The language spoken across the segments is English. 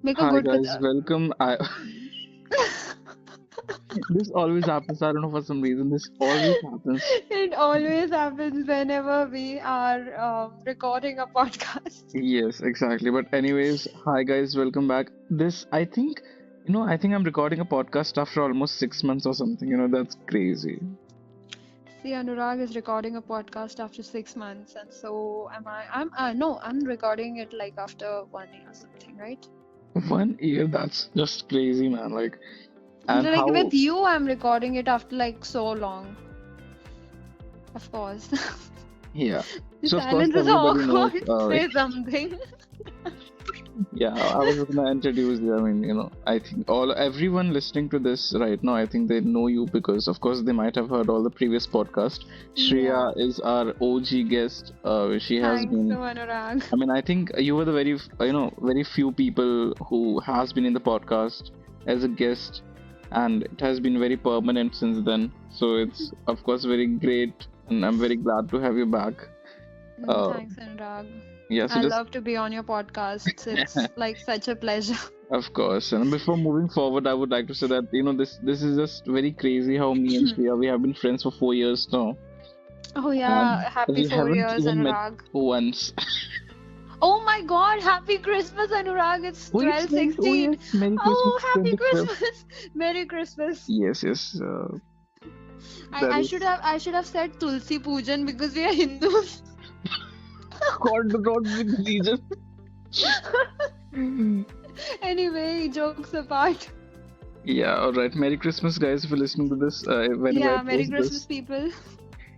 Make a Hi good guys, welcome. This always happens. I don't know for some reason. This always happens. It always happens whenever we are recording a podcast. Yes, exactly. But anyways, hi guys, welcome back. I think I'm recording a podcast after almost 6 months or something. That's crazy. See, Anurag is recording a podcast after 6 months, and so am I. I'm no, I'm recording it like after 1 year or something, right? 1 year, that's just crazy, man. And Like with how, you, I'm recording it after like so long. Of course. yeah. The So of course, silence is everybody knows. awkward. Say something. Yeah, I was gonna introduce you. I think everyone listening to this right now, I think they know you because, of course, they might have heard all the previous podcast. Yeah. Shreya is our OG guest. She has Thanks to been. Anurag. I think you were the very few people who has been in the podcast as a guest, and it has been very permanent since then. So it's of course very great, and I'm very glad to have you back. Uh, Thanks, Anurag. yeah, so I just love to be on your podcasts. It's like such a pleasure. Of course, and before moving forward, I would like to say that this is just very crazy how me and Shreya we have been friends for 4 years now, Oh and yeah, happy we four haven't years, even met Anurag. once. Oh my God, happy Christmas, Anurag. It's Oh, it's very. Oh 12/16. yes, Merry Christmas, Oh, happy 25th. Christmas. Merry Christmas. Yes, yes, I, that I should is. have I should have said Tulsi Pujan because we are Hindus. God, do not be religious. Anyway, jokes apart. Yeah, all right. Merry Christmas, guys. If you're listening to this, whenever I Yeah, Merry post Christmas, this, people.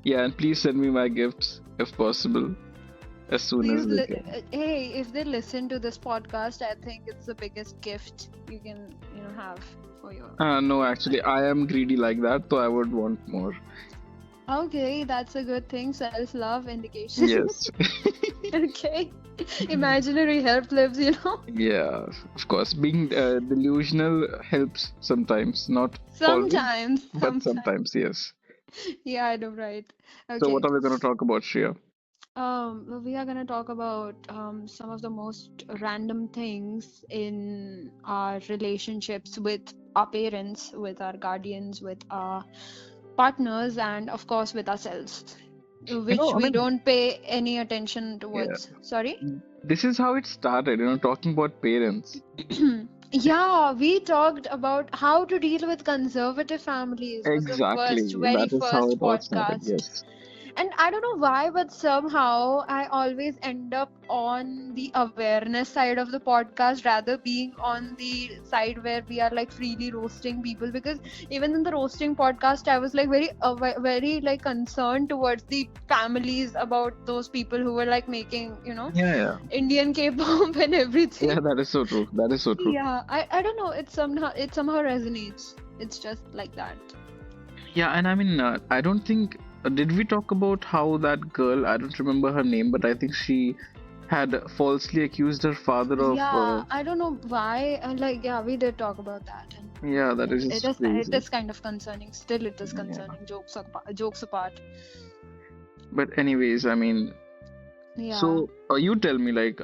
yeah, and please send me my gifts if possible as soon as Please, we can. hey, if they listen to this podcast, I think it's the biggest gift you can, have for your. No, actually, I am greedy like that, so I would want more. Okay, that's a good thing. Self-love indication. Yes. Okay. Imaginary help lives. Yeah, of course. Being delusional helps sometimes, not always, Sometimes, but sometimes. sometimes, yes. Yeah, I know, right. So, what Okay. are we going to talk about, Shreya? We are gonna talk about some of the most random things in our relationships with our parents, with our guardians, with our partners, and of course with ourselves, which I we mean, don't pay any attention yeah, towards. Sorry? this is how it started, talking about parents. Yeah, we talked about how to deal with conservative families was the Exactly. very That is how first it all started. podcast. Yes. And I don't know why, but somehow I always end up on the awareness side of the podcast rather being on the side where we are like freely roasting people. Because even in the roasting podcast, I was like very like concerned towards the families about those people who were like making, Yeah, yeah. Indian K-pop and everything. Yeah, that is so true. That is so true. Yeah, I don't know. It somehow resonates. It's just like that. Yeah, and I mean, I don't think. Did we talk about how that girl, I don't remember her name, but I think she had falsely accused her father of. Yeah, I don't know why. Like, yeah, we did talk about that, and Yeah, that it, is it just is it crazy. is kind of concerning. Still, it is Yeah. concerning. Jokes apart. But, anyways, I mean, Yeah. so you tell me, like,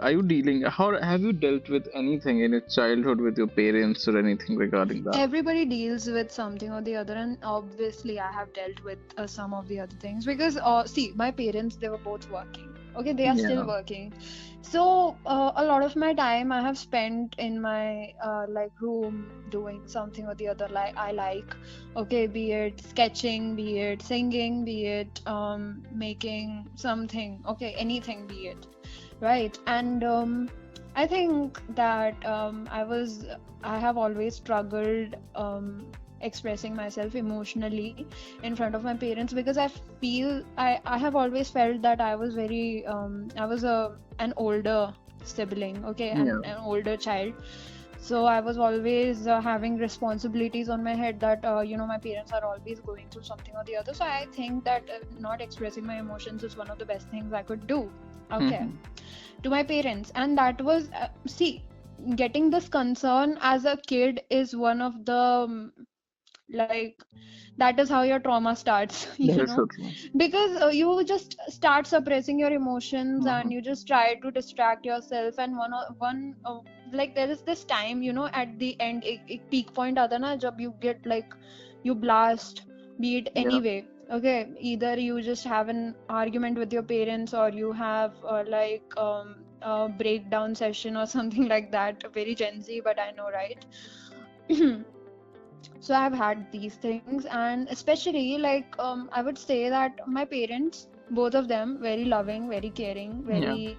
how have you dealt with anything in your childhood with your parents or anything regarding that? Everybody deals with something or the other, and obviously I have dealt with some of the other things because see, my parents, they were both working. Okay, they are still Yeah. working. So a lot of my time I have spent in my like room doing something or the other like I like. Okay, be it sketching, be it singing, be it making something. Okay, anything be it, right? And I think that I have always struggled expressing myself emotionally in front of my parents because I have always felt that I was I was an older sibling, okay, and Yeah. an older child. So I was always having responsibilities on my head that my parents are always going through something or the other. So I think that not expressing my emotions is one of the best things I could do. Okay, Hmm. to my parents, and that was see, getting this concern as a kid is one of the Like, that is how your trauma starts, That you is so know, true. because you just start suppressing your emotions Hmm. and you just try to distract yourself. And like, there is this time, at the end, एक peak point आता है ना, जब you get like, you blast, be it Yeah. anyway. Okay, either you just have an argument with your parents, or you have like a breakdown session or something like that. Very Gen Z, but I know, right? So I've had these things, and especially like, I would say that my parents, both of them, very loving, very caring, Yeah. very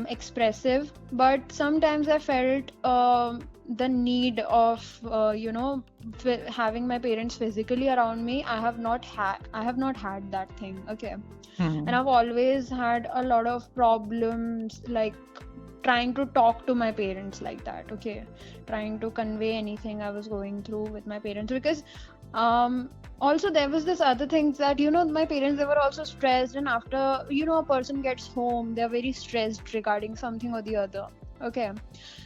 expressive, but sometimes I felt the need of having my parents physically around me. I have not had that thing. Okay. And Hmm. I've always had a lot of problems, like trying to talk to my parents like that. Okay, trying to convey anything I was going through with my parents, because also there was this other things that, my parents, they were also stressed, and after, a person gets home, they're very stressed regarding something or the other. Okay.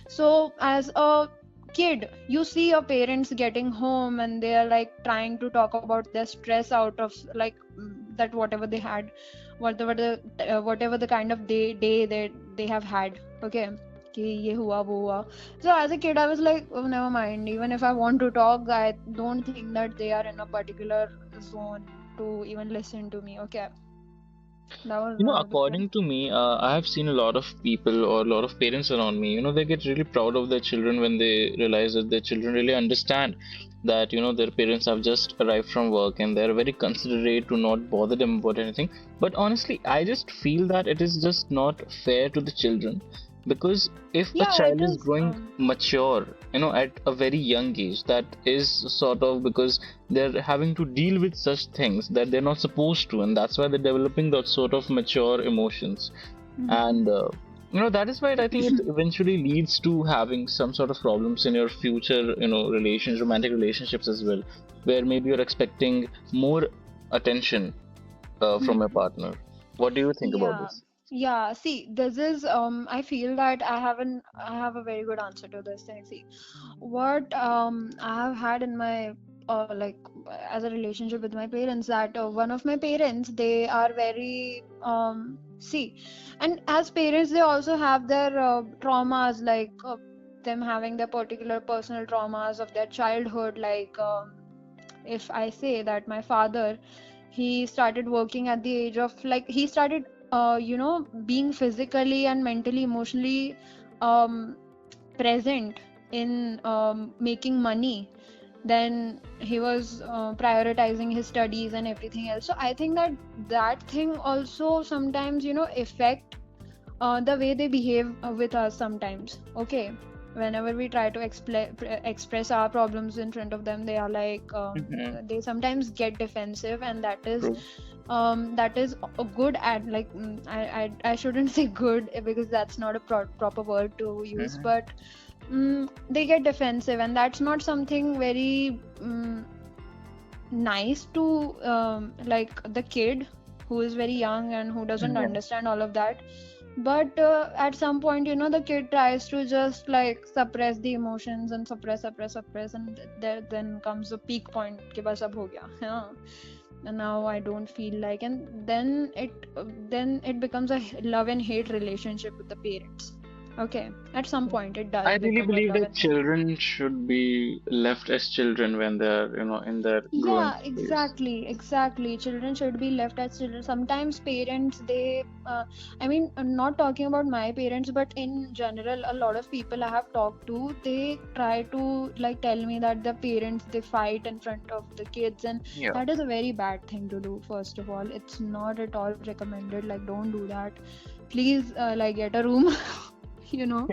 So as a kid, you see your parents getting home and they are like trying to talk about their stress out of, like, that whatever they had, whatever the kind of day that they have had. Okay. कि ये हुआ वो हुआ. So as a kid, I was like, oh, never mind. Even if I want to talk, I don't think that they are in a particular zone to even listen to me. Okay, that was one of the things. According to me, I have seen a lot of people or a lot of parents around me, they get really proud of their children when they realize that their children really understand that, their parents have just arrived from work and they're very considerate to not bother them about anything. But honestly, I just feel that it is just not fair to the children because if a Yeah, it child is is. growing mature, at a very young age, that is sort of because they're having to deal with such things that they're not supposed to, and that's why they're developing that sort of mature emotions. Mhm. And that is why I think it eventually leads to having some sort of problems in your future, relations, romantic relationships as well, where maybe you're expecting more attention from your Mhm. partner. What do you think about Yeah. this? Yeah, see, this is I feel that I have a very good answer to this thing. See, what I have had in my like, as a relationship with my parents, that one of my parents, they are very see, and as parents, they also have their traumas, like them having their particular personal traumas of their childhood. Like, if I say that my father, he started working at the age of, like, he started being physically and mentally, emotionally um present in making money. Then he was prioritizing his studies and everything else. So I think that that thing also sometimes, affect the way they behave with us sometimes. Okay, whenever we try to express our problems in front of them, they are like, Hmm. they sometimes get defensive, and True. that is a good at, like, I shouldn't say good, because that's not a proper word to use, Hmm. but they get defensive, and that's not something very nice to, like, the kid who is very young and who doesn't Yeah. understand all of that. But at some point, the kid tries to just like suppress the emotions and suppress, and there then comes the peak point कि बस अब हो गया. Yeah. And now I don't feel like, and then it becomes a love and hate relationship with the parents. Okay, at some point it does I really become a believe love that and hate. children should be left as children when they're, in their growing Yeah, phase. exactly. Children should be left as children. Sometimes parents, I mean, I'm not talking about my parents, but in general, a lot of people I have talked to, they try to like tell me that the parents, they fight in front of the kids, and Yeah. that is a very bad thing to do. First of all, it's not at all recommended. Like, don't do that. Please, like, get a room, you know.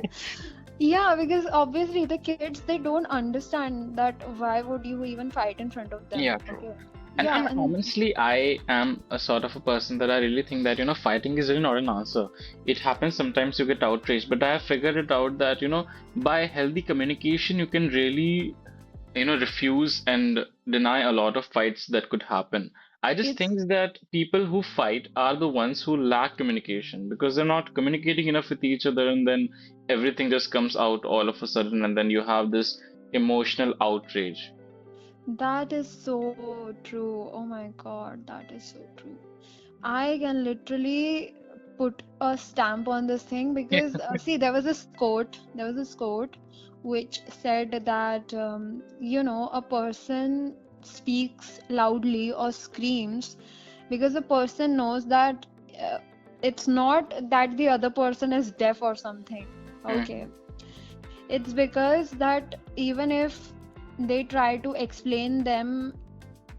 Yeah, because obviously the kids, they don't understand that why would you even fight in front of them? Yeah, true. Okay. And Yeah, and and honestly, I am a sort of a person that I really think that, fighting is really not an answer. It happens sometimes you get outraged, but I have figured it out that, by healthy communication, you can really refuse and deny a lot of fights that could happen. I just it's think that people who fight are the ones who lack communication because they're not communicating enough with each other, and then everything just comes out all of a sudden, and then you have this emotional outrage. That is so true. Oh my God, that is so true. I can literally put a stamp on this thing because see, there was this quote which said that a person speaks loudly or screams because the person knows that uh, it's not that the other person is deaf or something. Okay, Hmm. it's because that even if they try to explain them,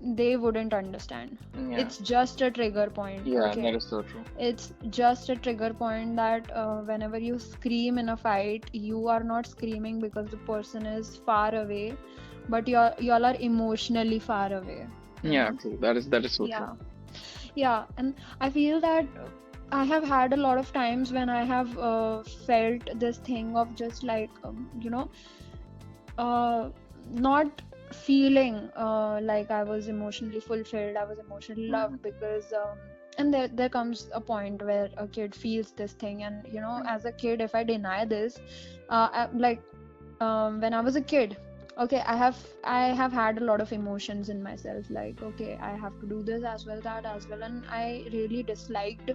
they wouldn't understand. Yeah, It's just a trigger point, yeah, that okay? is so true. It's just a trigger point that whenever you scream in a fight, you are not screaming because the person is far away, but y'all are emotionally far away, you Yeah, know? true. That is so true. Yeah. Yeah, and I feel that I have had a lot of times when I have felt this thing of just like uh, not feeling like I was emotionally fulfilled, I was emotionally Hmm. loved because and there comes a point where a kid feels this thing, and as a kid, if I deny this, like when I was a kid, okay, I have had a lot of emotions in myself, like okay, I have to do this as well, that as well, and I really disliked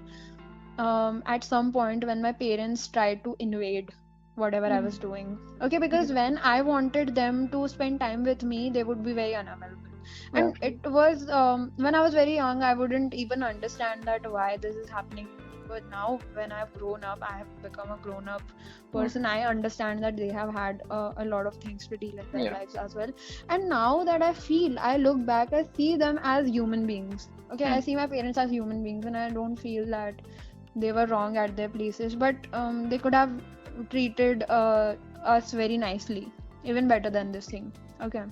at some point when my parents tried to invade whatever I was Hmm. doing. Okay, because Yeah, when I wanted them to spend time with me, they would be very unavailable. yeah, And it true. was when I was very young, I wouldn't even understand that why this is happening to me. But now, when I've grown up, I have become a grown up person. Hmm. I understand that they have had a lot of things to deal in their Yeah. lives as well. And now that I look back, I see them as human beings. Okay, I Hmm. see my parents as human beings, and I don't feel that they were wrong at their places, but they could have treated us very nicely, even better than this thing. Okay,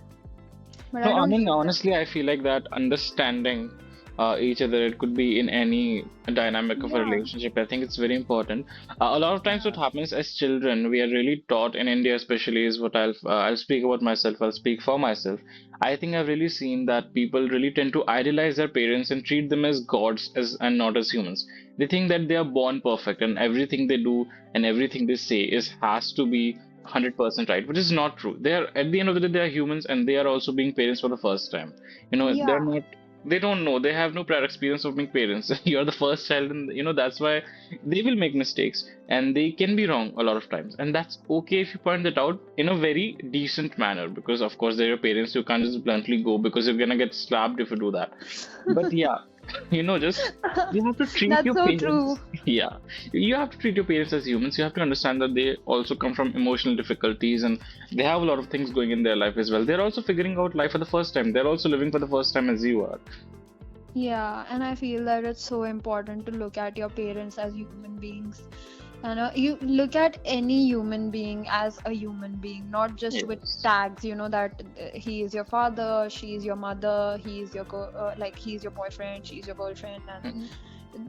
but No, I I don't mean, feel that. honestly, I feel like that understanding each other, it could be in any dynamic of a Yeah, relationship. I think it's very important. A lot of times, what yeah, happens as children, we are really taught in India, especially, is what I'll speak about myself. I'll speak for myself. I think I've really seen that people really tend to idealize their parents and treat them as gods, as and not as humans. They think that they are born perfect, and everything they do and everything they say is has to be 100% right, which is not true. They are, at the end of the day, they are humans and they are also being parents for the first time. They're yeah, not, they don't know, they have no prior experience of being parents. You're the first child, and that's why they will make mistakes and they can be wrong a lot of times. And that's okay if you point that out in a very decent manner, because of course they're your parents. You can't just bluntly go because you're gonna get slapped if you do that. But yeah, just you have to treat that's your so true. parents. Yeah, you have to treat your parents as humans. You have to understand that they also come from emotional difficulties and they have a lot of things going in their life as well. They're also figuring out life for the first time. They're also living for the first time as you are. Yeah, and I feel that it's so important to look at your parents as human beings. And you look at any human being as a human being, not just with Yes. tags, that he is your father, she is your mother, he is your like he's your boyfriend, she's your girlfriend, and Mhm.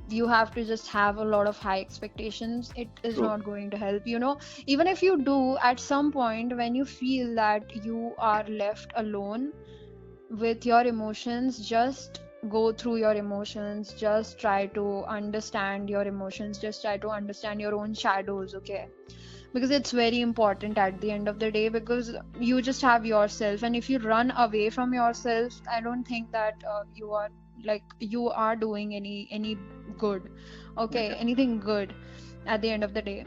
you have to just have a lot of high expectations. It is True. not going to help, even if you do at some point when you feel that you are left alone with your emotions, just go through your emotions, just try to understand your emotions, just try to understand your own shadows, okay? Because it's very important at the end of the day, because you just have yourself, and if you run away from yourself, I don't think that you are doing any good, okay, Yeah. anything good at the end of the day.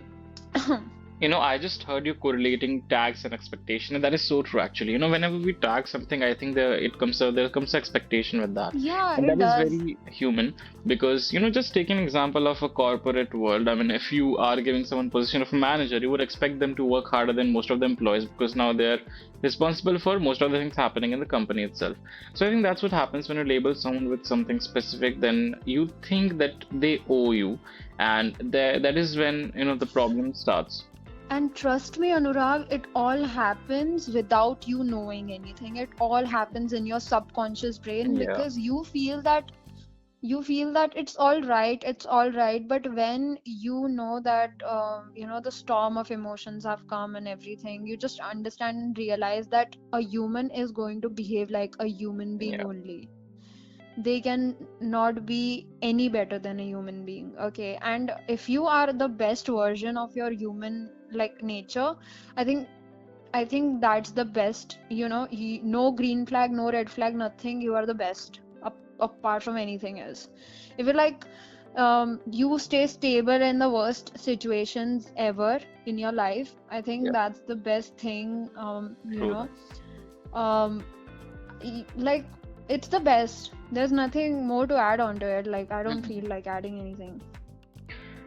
I just heard you correlating tags and expectation, and that is so true actually. Whenever we tag something, I think there comes expectation with that. Yeah, And it that is does. very human because, just take an example of a corporate world. I mean, if you are giving someone position of a manager, you would expect them to work harder than most of the employees because now they're responsible for most of the things happening in the company itself. So I think that's what happens when you label someone with something specific, then you think that they owe you, and that is when, the problem starts. And trust me, Anurag, it all happens without you knowing anything. It all happens in your subconscious brain Yeah, because you feel that it's all right. But when you know that the storm of emotions have come and everything, you just understand and realize that a human is going to behave like a human being yeah, only. They can not be any better than a human being, okay? And if you are the best version of your human like nature, I think I think that's the best. No green flag, no red flag, nothing. You are the best apart from anything else. If you like, you stay stable in the worst situations ever in your life. I think Yeah, that's the best thing. true that. Um, like it's the best. There's nothing more to add on to it. Like I don't feel Mhm. like adding anything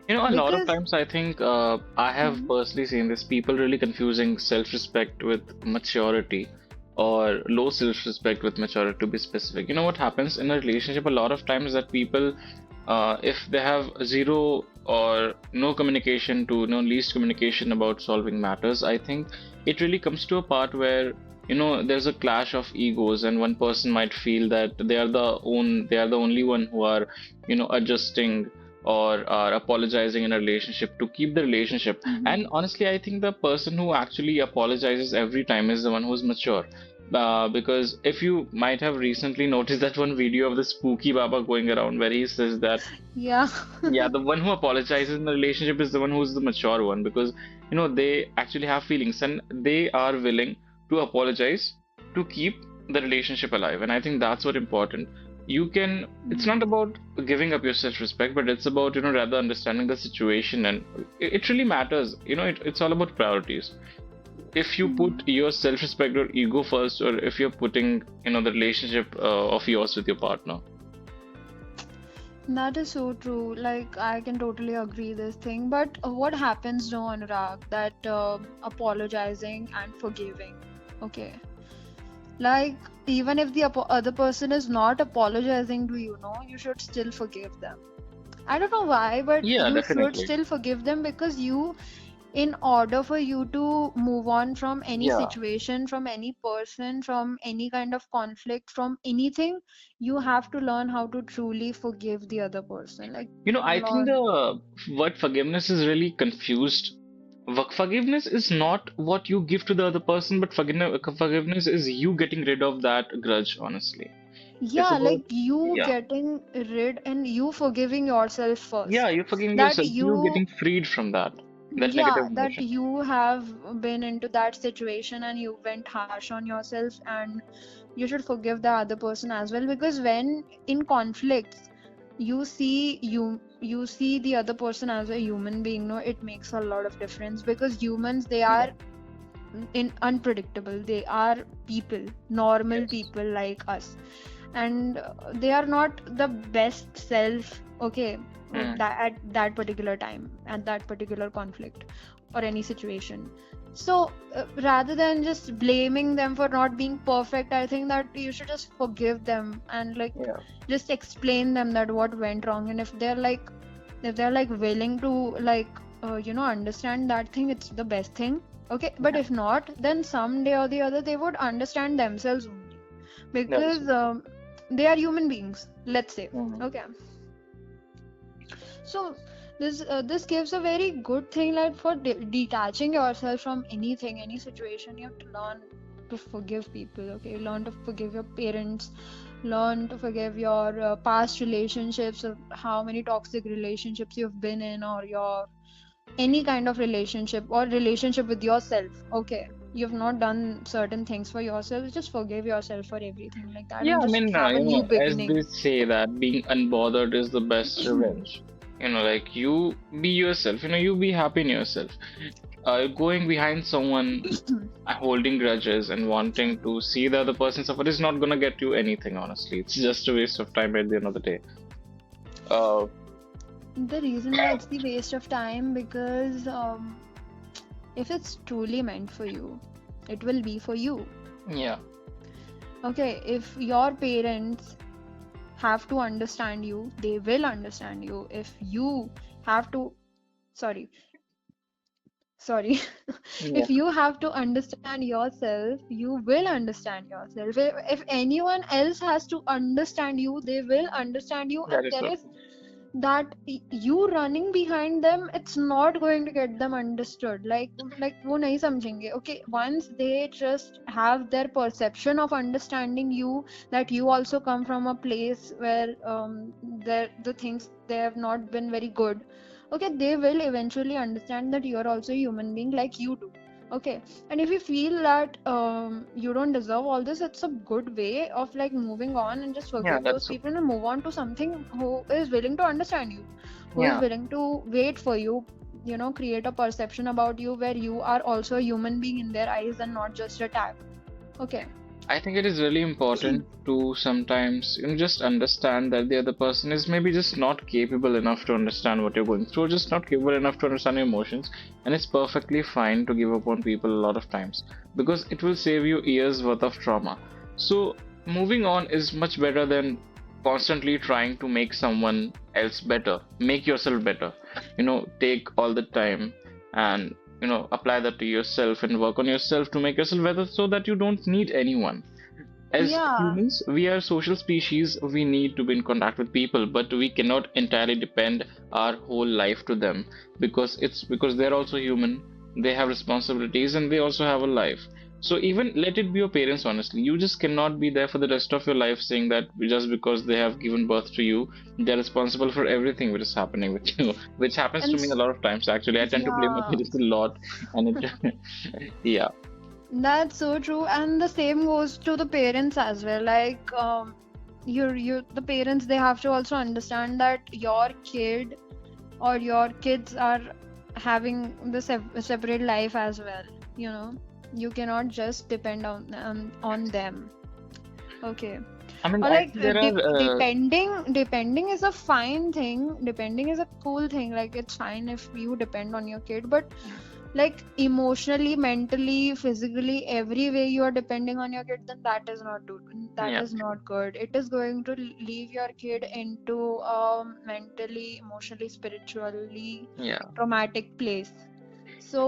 A lot of because. times I think I have Mhm. personally seen this people really confusing self-respect with maturity or low self-respect with maturity to be specific. You know what happens in a relationship a lot of times that people, if they have zero or no communication to no least communication about solving matters, I think it really comes to a part where there's a clash of egos and one person might feel that they are the only one who are adjusting or are apologizing in a relationship to keep the relationship. And Mhm. honestly, I think the person who actually apologizes every time is the one who's mature. Because if you might have recently noticed that one video of the spooky Baba going around where he says that, Yeah. yeah, the one who apologizes in the relationship is the one who's the mature one because they actually have feelings and they are willing to apologize to keep the relationship alive. And I think that's what important. It's not Mhm. about giving up your self-respect, but it's about rather understanding the situation, and it really matters. It's all about priorities. If you put Mhm. your self-respect or ego first, or if you're putting the relationship of yours with your partner. That is so true. Like, I can totally agree this thing. But what happens, no, Anurag, that apologizing and forgiving. Okay. Like, even if the other person is not apologizing to you, no, you should still forgive them. I don't know why, but Yeah, you should definitely. still forgive them because in order for you to move on from any Yeah. situation, from any person, from any kind of conflict, from anything, you have to learn how to truly forgive the other person. Like, I think learn. the word forgiveness is really confused. Forgiveness is not what you give to the other person, but forgiveness is you getting rid of that grudge, honestly. It's Yeah, about, like you yeah, getting rid and you forgiving yourself yeah, first. you're forgiving That yourself, you you, getting freed from that yeah, negative that emotion. you have been into that situation and you went harsh on yourself, and you should forgive the other person as well, because when in conflicts you see the other person as a human being, no, it makes a lot of difference, because humans, they are Yeah. in unpredictable. They are people, normal Yes. people like us, and they are not the best self, okay, Mm. that at that particular time, at that particular conflict or any situation. So rather than just blaming them for not being perfect, I think that you should just forgive them and like Yeah. just explain them that what went wrong, and if they're like willing to like understand that thing, it's the best thing. Okay, but Yeah. if not, then someday or the other they would understand themselves only, That is because it. they are human beings, let's say. Mhm. Okay, so this gives a very good thing, like for detaching yourself from anything, any situation. You have to learn to forgive people. Okay, learn to forgive your parents, learn to forgive your past relationships, of how many toxic relationships you've been in, or your any kind of relationship or relationship with yourself. Okay, you've not done certain things for yourself, just forgive yourself for everything like that Yeah, and I just mean, have a new as they beginning. say that being unbothered is the best revenge. Like you be yourself, you be happy in yourself. Going behind someone holding grudges and wanting to see the other person suffer is not gonna get you anything, honestly. It's just a waste of time at the end of the day. Uh, The reason why it's the waste of time, because if it's truly meant for you, it will be for you. yeah, Okay, if your parents have to understand you, they will understand you. If you have to, sorry, sorry, yeah, if you have to understand yourself, you will understand yourself. If anyone else has to understand you, they will understand you, that and is there so is true. that you running behind them, it's not going to get them understood. Like वो नहीं समझेंगे. Okay, once they just have their perception of understanding you, that you also come from a place where the things they have not been very good. Okay, they will eventually understand that you are also a human being like you do. Okay, and if you feel that you don't deserve all this, it's a good way of like moving on and just Yeah, forgive those that's people and move on to something who is willing to understand you, who is yeah. willing to wait for you, create a perception about you where you are also a human being in their eyes and not just a tag. Okay. I think it is really important to sometimes, just understand that the other person is maybe just not capable enough to understand what you're going through, just not capable enough to understand your emotions, and it's perfectly fine to give up on people a lot of times because it will save you years worth of trauma. So moving on is much better than constantly trying to make someone else better. Make yourself better. Take all the time and apply that to yourself and work on yourself to make yourself better so that you don't need anyone. As Yeah. humans, we are social species. We need to be in contact with people, but we cannot entirely depend our whole life to them because they're also human. They have responsibilities and they also have a life. So even let it be your parents, honestly. You just cannot be there for the rest of your life saying that just because they have given birth to you, they're responsible for everything which is happening with you, which happens And to me a lot of times. Actually, I tend to blame my yeah, parents a lot, and it, yeah, that's so true. And the same goes to the parents as well. Like, the parents, they have to also understand that your kid or your kids are having the separate life as well. You know, you cannot just depend on them. Okay. I mean, Or I like think there are depending is a fine thing. Depending is a cool thing. Like it's fine if you depend on your kid, but like emotionally, mentally, physically, every way you are depending on your kid, then that is not good. That yeah, is not good. It is going to leave your kid into mentally, emotionally, spiritually yeah. traumatic place.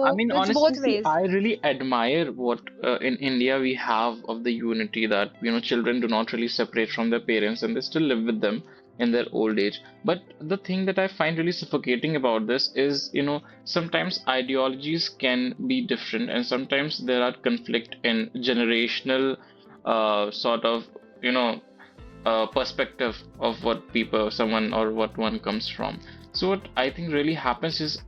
I So mean, it's honestly, both see, ways. I really admire what in India we have of the unity that, children do not really separate from their parents and they still live with them in their old age. But the thing that I find really suffocating about this is, sometimes ideologies can be different and sometimes there are conflict in generational sort of, you know, perspective of what people, someone, or what one comes from. So what I think really happens is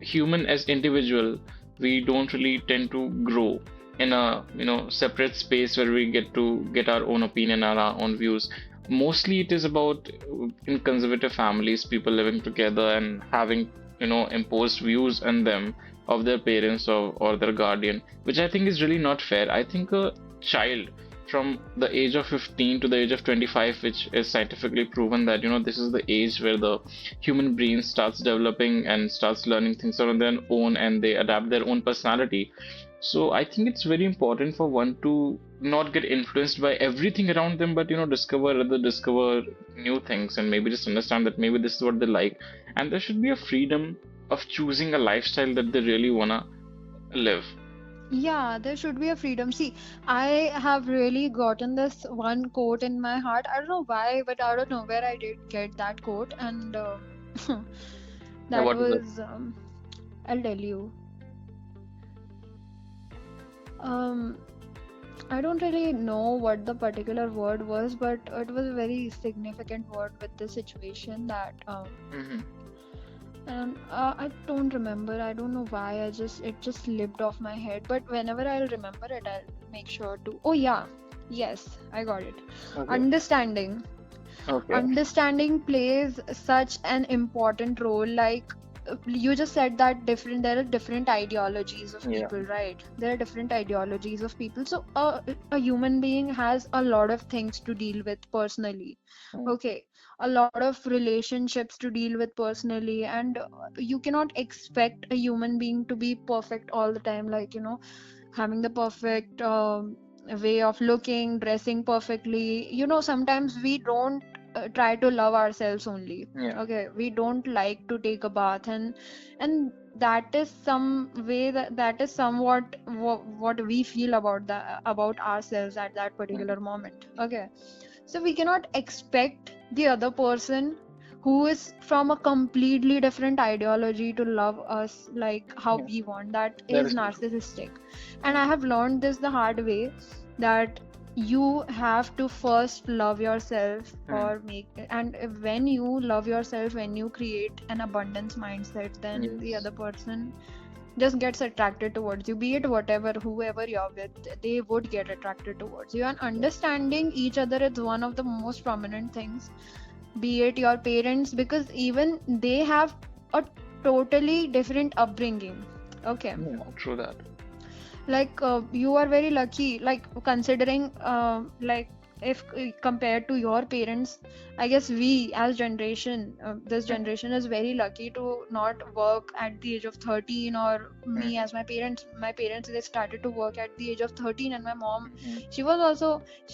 human as individual, we don't really tend to grow in a separate space where we get to get our own opinion and our own views. Mostly it is about in conservative families, people living together and having imposed views on them of their parents or their guardian, which I think is really not fair. I think a child from the age of 15 to the age of 25, which is scientifically proven that this is the age where the human brain starts developing and starts learning things on their own and they adapt their own personality. So I think it's very important for one to not get influenced by everything around them, but discover new things and maybe just understand that maybe this is what they like, and there should be a freedom of choosing a lifestyle that they really wanna live. Yeah, there should be a freedom. See, I have really gotten this one quote in my heart. I don't know why, but out of nowhere I did get that quote, and Yeah, that what is it? was, I'll tell you. Um, I don't really know what the particular word was, but it was a very significant word with the situation that Hmm. and I don't remember. I don't know why. It just slipped off my head. But whenever I'll remember it, I'll make sure to. Oh yeah, yes, I got it. Okay. Understanding. Okay. Understanding plays such an important role. Like you just said that there are different ideologies of Yeah. people, right? There are different ideologies of people. So a human being has a lot of things to deal with personally. Mm. Okay, a lot of relationships to deal with personally, and you cannot expect a human being to be perfect all the time. Like having the perfect way of looking, dressing perfectly. Sometimes we don't try to love ourselves only. Yeah. Okay, we don't like to take a bath, and that is some way that is somewhat what we feel about ourselves at that Mm. particular moment. Okay, so we cannot expect the other person who is from a completely different ideology to love us like how Yeah. we want. That That is is so true. narcissistic. And I have learned this the hard way, that you have to first love yourself, Mm. and when you love yourself, when you create an abundance mindset, then the Yes. other person just gets attracted towards you, be it whatever, whoever you're with, they would get attracted towards you. And understanding each other is one of the most prominent things, be it your parents, because even they have a totally different upbringing. Okay, Yeah, true that. like you are very lucky, like considering like if compared to your parents, I guess we as generation, this generation is very lucky to not work at the age of 13, or me as my parents they started to work at the age of 13. And my mom, Mm-hmm. she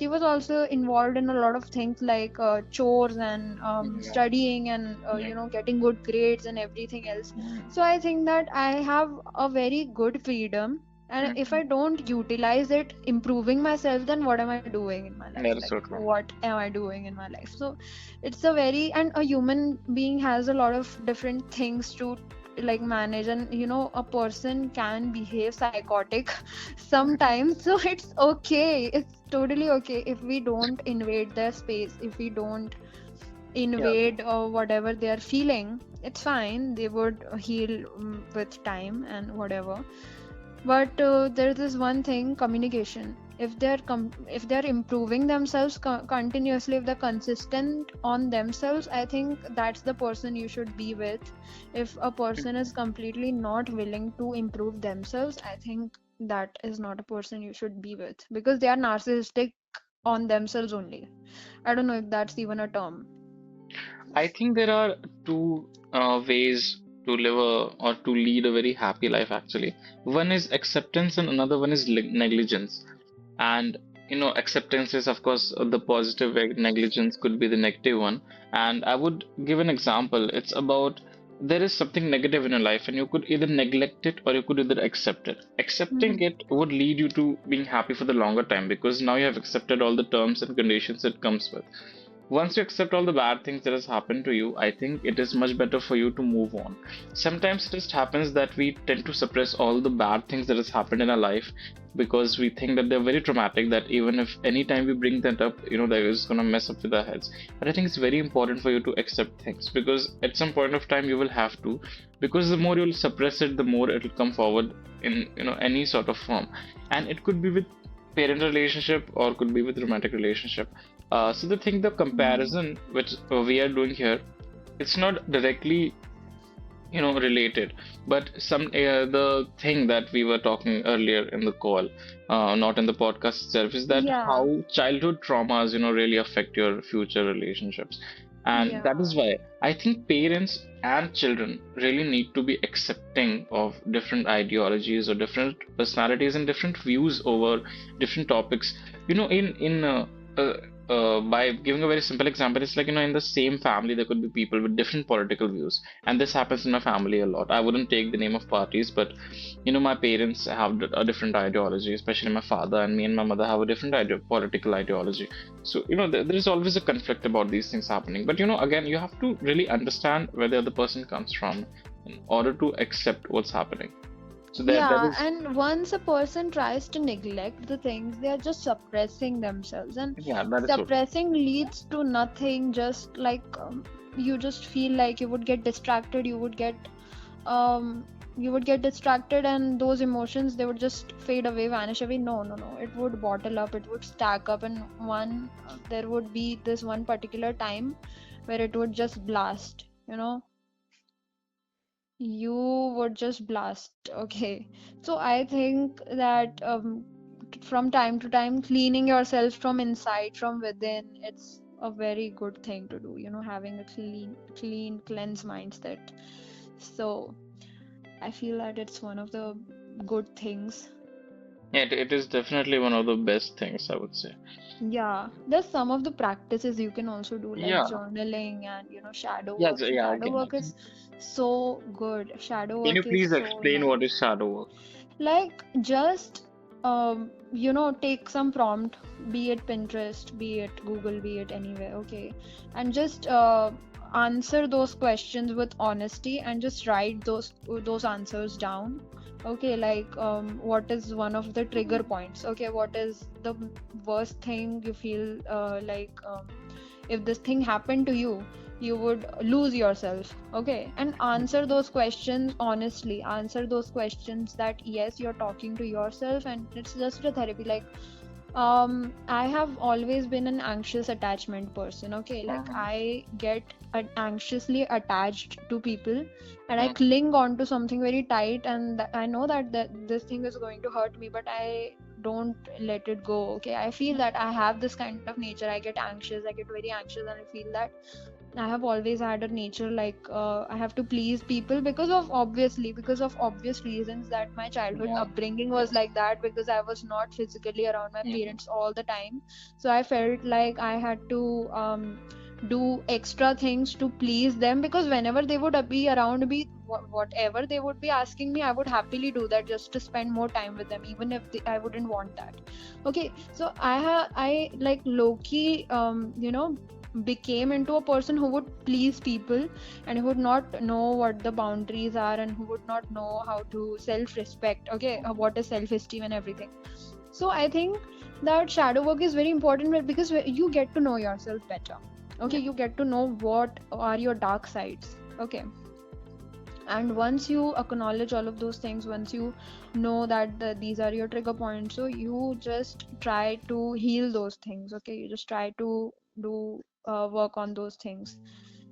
was also involved in a lot of things like chores and Yeah. studying and Yeah. getting good grades and everything else. Mm-hmm. So I think that I have a very good freedom, and if Mm-hmm. I don't utilize it improving myself, then what am I doing in my life? That is Like, so true. what am I doing in my life? So it's a very, and a human being has a lot of different things to like manage, and a person can behave psychotic sometimes. So it's okay, it's totally okay if we don't invade their space, if we don't Yeah, invade or whatever they are feeling. It's fine, they would heal with time and whatever. But there is one thing, communication. If they're improving themselves continuously, if they're consistent on themselves, I think that's the person you should be with. If a person is completely not willing to improve themselves, I think that is not a person you should be with, because they are narcissistic on themselves only. I don't know if that's even a term. I think there are two ways to live or to lead a very happy life actually. One is acceptance and another one is negligence. And acceptance is of course the positive way, negligence could be the negative one. And I would give an example. It's about there is something negative in your life and you could either neglect it or you could either accept it. Accepting Mhm. it would lead you to being happy for the longer time because now you have accepted all the terms and conditions it comes with. Once you accept all the bad things that has happened to you, I think it is much better for you to move on. Sometimes it just happens that we tend to suppress all the bad things that has happened in our life because we think that they're very traumatic, that even if any time we bring that up, they're just gonna mess up with our heads. But I think it's very important for you to accept things because at some point of time you will have to, because the more you'll suppress it, the more it'll come forward in any sort of form. And it could be with parent relationship or could be with romantic relationship. So the thing, the Mhm. comparison which we are doing here, it's not directly, related, but the thing that we were talking earlier in the call, not in the podcast itself, is that Yeah, how childhood traumas, really affect your future relationships, and that yeah, is why I think parents and children really need to be accepting of different ideologies or different personalities and different views over different topics. Uh, by giving a very simple example, it's like, in the same family, there could be people with different political views. And this happens in my family a lot. I wouldn't take the name of parties, but, my parents have a different ideology, especially my father, and me and my mother have a different political ideology. So, there's always a conflict about these things happening. But, again, you have to really understand where the other person comes from in order to accept what's happening. So that yeah. is, And once a person tries to neglect the things, they are just suppressing themselves, and yeah, that is so true. suppressing leads to nothing. Just like you just feel like you would get distracted, um, you would get distracted, and those emotions, they would just fade away, vanish away. No, no, no. It would bottle up. It would stack up, and there would be this one particular time where it would just blast. You would just blast. Okay. So I think that from time to time, cleaning yourself from inside, from within, it's a very good thing to do, having a cleanse mindset. So I feel that it's one of the good things. Yeah, it is definitely one of the best things, I would say. Yeah, there's some of the practices you can also do, like Yeah, journaling and shadow yeah, work. So yeah, shadow work I can. is so good. Shadow Can you work is please so explain what is nice. shadow work? Like, just take some prompt, be it Pinterest, be it Google, be it anywhere, okay, and just answer those questions with honesty, and just write those answers down. Okay, like what is one of the trigger points? Okay, what is the worst thing you feel like if this thing happened to you, you would lose yourself. Okay, and answer those questions honestly, answer those questions that yes, you're talking to yourself and it's just a therapy. Like, I have always been an anxious attachment person. Okay, like Mm, I get anxiously attached to people, and I mm, cling on to something very tight, and I know that this thing is going to hurt me, but I don't let it go. Okay, I feel that I have this kind of nature. I get anxious, I get very anxious, and I feel that I have always had a nature like I have to please people because of obvious reasons, that my childhood yeah. upbringing was Yes. like that, because I was not physically around my Mm, parents all the time. So I felt like I had to do extra things to please them, because whenever they would be around me, whatever they would be asking me, I would happily do that just to spend more time with them, even if I wouldn't want that. Okay, so I like low key became into a person who would please people, and who would not know what the boundaries are, and who would not know how to self respect. Okay, what is self esteem and everything. So I think that shadow work is very important, because you get to know yourself better. Okay, yeah. you get to know what are your dark sides. Okay, and once you acknowledge all of those things, once you know that these are your trigger points, so you just try to heal those things. Okay, you just try to do work on those things,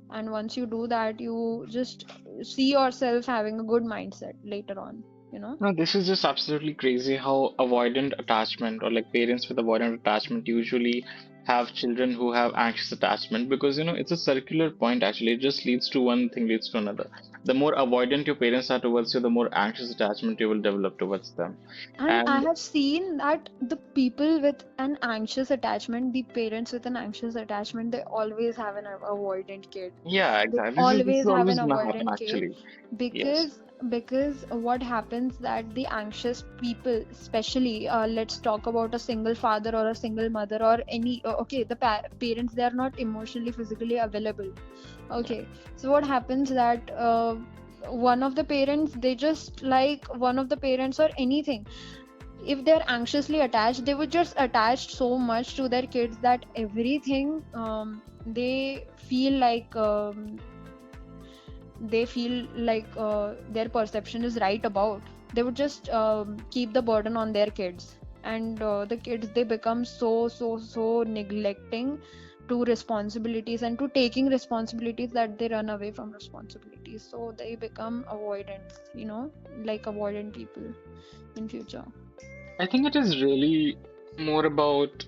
and once you do that, you just see yourself having a good mindset later on, you know. No, this is just absolutely crazy how avoidant attachment, or like parents with avoidant attachment, usually have children who have anxious attachment, because it's a circular point actually. It just leads to one thing, leads to another. The more avoidant your parents are towards you, the more anxious attachment you will develop towards them. And I And have seen that the people with an anxious attachment, the parents with an anxious attachment, they always have an avoidant kid. yeah, They exactly. This is always have an always gonna happen avoidant kid, actually. Yes. because what happens that the anxious people, especially let's talk about a single father or a single mother, or any okay, the parents, they are not emotionally physically available. Yeah. Okay, so what happens that one of the parents, they just like one of the parents or anything, if they're anxiously attached, they would just attach so much to their kids that everything they feel like their perception is right about, they would just keep the burden on their kids. And the kids, they become so neglecting to responsibilities and to taking responsibilities, that they run away from responsibilities, so they become avoidant, like avoidant people in future. I think it is really more about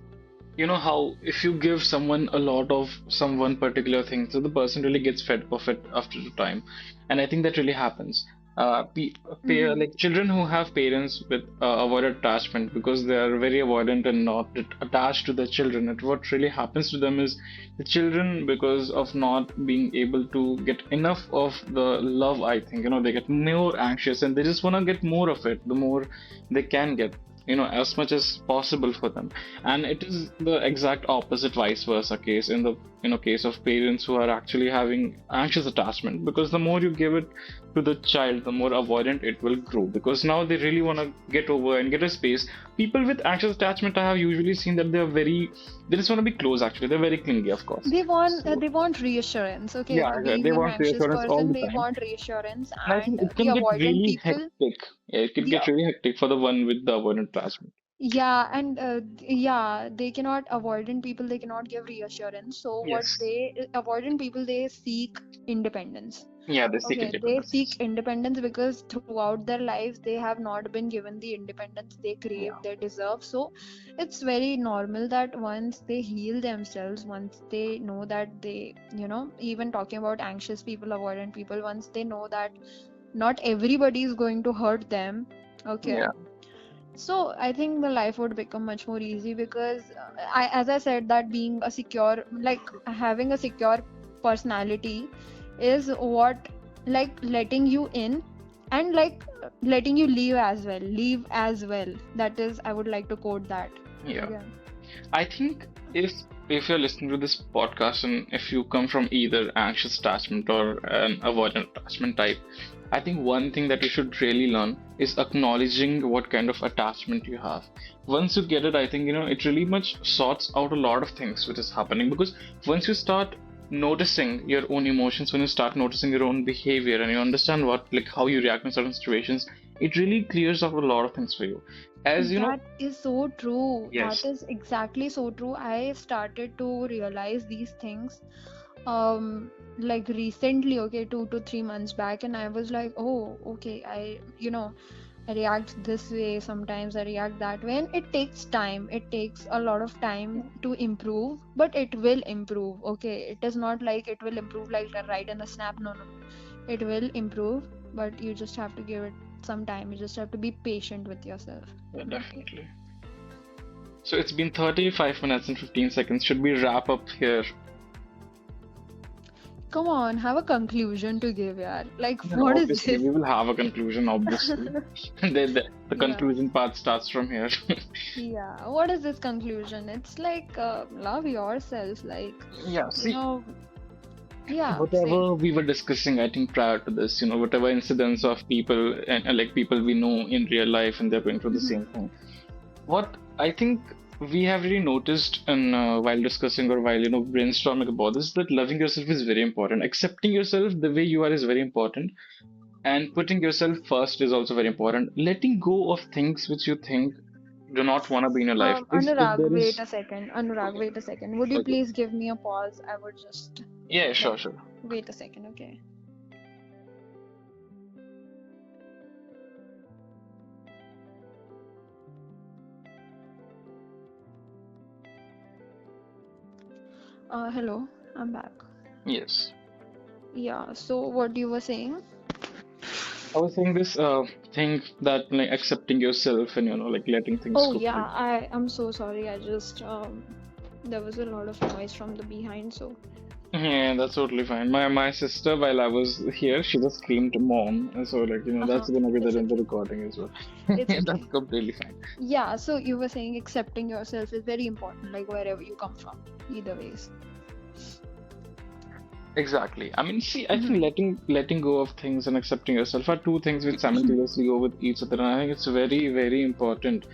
how if you give someone a lot of some one particular thing, so the person really gets fed of it after a time. And I think that really happens. Mm-hmm. Like children who have parents with avoided attachment, because they are very avoidant and not attached to their children, and what really happens to them is the children, because of not being able to get enough of the love, I think they get more anxious, and they just want to get more of it, the more they can get, as much as possible for them. And it is the exact opposite vice versa case in the case of parents who are actually having anxious attachment, because the more you give it to the child, the more avoidant it will grow, because now they really want to get over and get a space. People with anxious attachment, I have usually seen that they just want to be close. Actually, they're very clingy, of course. So They want reassurance. Okay, yeah, being they an want anxious reassurance all person, the they time. want reassurance. And I think And it the can get avoidant really people, hectic. Yeah, it can the get really hectic for the one with the avoidant attachment. yeah, and yeah, they cannot, avoidant people, they cannot give reassurance. So what Yes. they avoidant people, they seek independence. Yeah, they seek Okay, they independence. seek independence because throughout their lives they have not been given the independence they crave, Yeah. they deserve. So it's very normal that once they heal themselves, once they know that they, even talking about anxious people, avoidant people, once they know that not everybody is going to hurt them. Okay, Yeah. so I think the life would become much more easy, because as I said, that being a secure, like having a secure personality is what, like letting you in, and like letting you leave as well. That is, I would like to quote that. Yeah. Okay. I think if you're listening to this podcast, and if you come from either anxious attachment or an avoidant attachment type, I think one thing that you should really learn is acknowledging what kind of attachment you have. Once you get it, I think, it really much sorts out a lot of things which is happening, because once you start noticing your own emotions, when you start noticing your own behavior and you understand like how you react in certain situations, it really clears up a lot of things for you. As you know, That is so true. That yes. is exactly so true. I started to realize these things like recently, okay, 2 to 3 months back, and I was like, oh, okay, I react this way, sometimes I react that way, and it takes time. It takes a lot of time to improve, but it will improve. Okay, it is not like it will improve like right in a snap. No, no, no. It will improve, but you just have to give it some time. You just have to be patient with yourself. Yeah, That's it. definitely. So it's been 35 minutes and 15 seconds. Should we wrap up here? Come on, have a conclusion to give, yaar. Like, Yeah, what is obviously, this? we will have a conclusion, obviously. The Yeah. conclusion part starts from here. Yeah, what is this conclusion? It's like love yourself, like Yeah, you see, know, yeah, say. whatever we were discussing, I think prior to this, whatever incidents of people and like people we know in real life and they're going through the same Mhm. thing. What I think we have really noticed in while discussing or while brainstorming about this, that loving yourself is very important. Accepting yourself the way you are is very important, and putting yourself first is also very important. Letting go of things which you think do not want to be in your life. If Anurag, there wait is a second. Anurag, okay, wait a second. Would you okay, please give me a pause? I would just yeah, like sure, sure. wait a second, okay? Hello, I'm back. Yes, Yeah, so what you were saying? I was saying this thing that like accepting yourself and like letting things Oh go. yeah, I'm so sorry. I just there was a lot of noise from the behind, so Yeah, that's totally fine. My sister, while I was here, she just screamed "mom," and so like that's gonna be it's there in the okay. recording as well. It's That's okay. completely fine. Yeah, so you were saying accepting yourself is very important, like wherever you come from, either ways. Exactly. I mean, see, I think Hmm. letting go of things and accepting yourself are two things which simultaneously go with each other, and I think it's very, very important.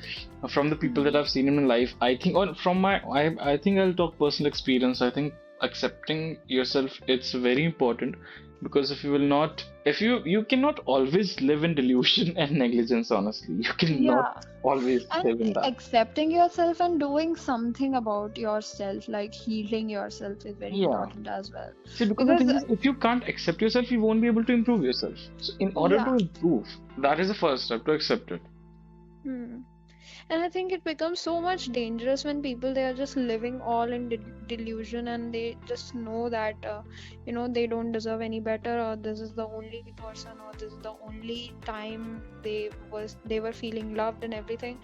From the people that Hmm. I've seen in my life, I think, or from I think I'll talk personal experience. I think accepting yourself, it's very important, because if you will not, if you cannot always live in delusion and negligence. Honestly, you cannot Yeah, always and live in that. accepting yourself and doing something about yourself, like healing yourself, is very Yeah. important as well. See, because the Because, thing is, if you can't accept yourself, you won't be able to improve yourself. So, in order to yeah. improve, that is the first step to accept it. Hmm. And I think it becomes so much dangerous when people they are just living all in delusion, and they just know that they don't deserve any better, or this is the only person, or this is the only time they were feeling loved and everything.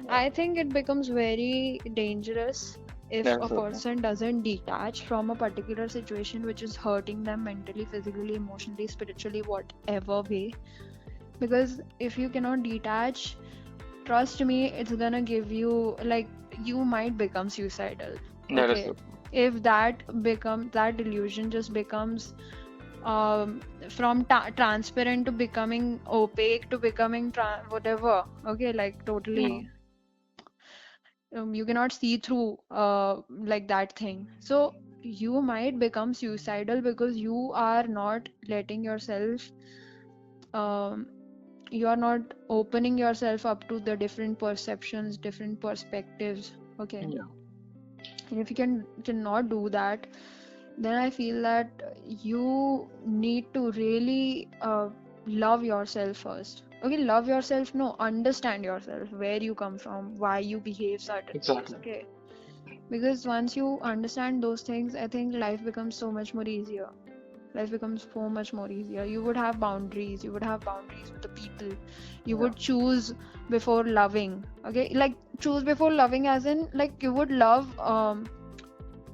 Yeah, I think it becomes very dangerous if a that's okay. person doesn't detach from a particular situation which is hurting them mentally, physically, emotionally, spiritually, whatever way. Because if you cannot detach, trust me, it's gonna give you like you might become suicidal. That is Okay, okay. if that delusion just becomes from transparent to becoming opaque to becoming whatever. Okay, like Mm, totally, you cannot see through like that thing. So you might become suicidal because you are not letting yourself um, you are not opening yourself up to the different perceptions, different perspectives. Okay, yeah, and if you cannot do that, then I feel that you need to really love yourself first. Okay, love yourself, no, understand yourself, where you come from, why you behave certain ways. exactly. Okay, because once you understand those things, I think life becomes so much more easier. Life becomes so much more easier. You would have boundaries. You would have boundaries with the people. You Yeah, would choose before loving. Okay, like choose before loving, as in like you would love